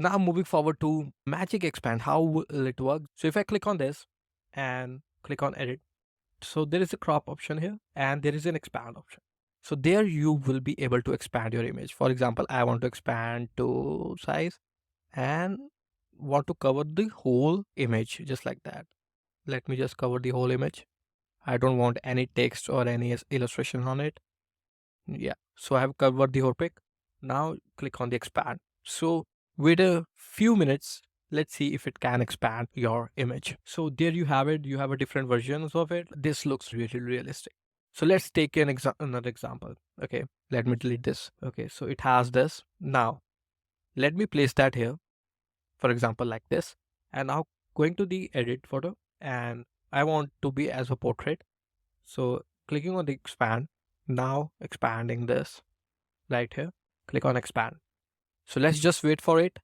Now moving forward to Magic Expand, how will it work? So if I click on this and click on edit, so there is a crop option here and there is an expand option. So there you will be able to expand your image. For example, I want to expand to size and want to cover the whole image just like that. Let me just cover the whole image. I don't want any text or any illustration on it. Yeah, so I have covered the whole pic. Now click on the expand. So wait a few minutes. Let's see if it can expand your image. So there you have it. You have a different versions of it. This looks really realistic. So let's take another example. Okay, let me delete this. Okay, so it has this. Now let me place that here, for example, like this. And now going to the edit photo, and I want to be as a portrait. So clicking on the expand, now expanding this right here, click on expand. So let's just wait for it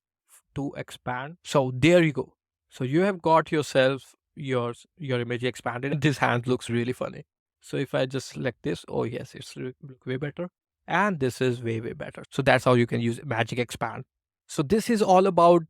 to expand. So there you go. So you have got yourself your image expanded. This hand looks really funny. So if I just select this, oh yes, it's look way better. And this is way better. So that's how you can use Magic Expand. So this is all about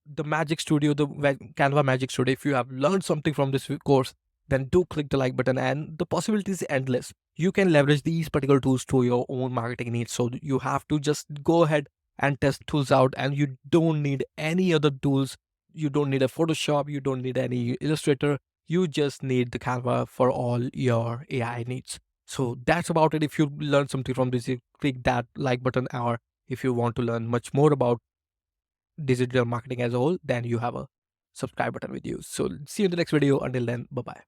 the Magic Studio, the Canva Magic Studio. If you have learned something from this course, then do click the like button, and the possibilities is endless. You can leverage these particular tools to your own marketing needs. So you have to just go ahead and test tools out, and you don't need any other tools. You don't need a Photoshop, you don't need any Illustrator. You just need the Canva for all your AI needs. So that's about it. If you learned something from this, you click that like button, or if you want to learn much more about digital marketing as a whole, then you have a subscribe button with you. So see you in the next video. Until then, bye bye.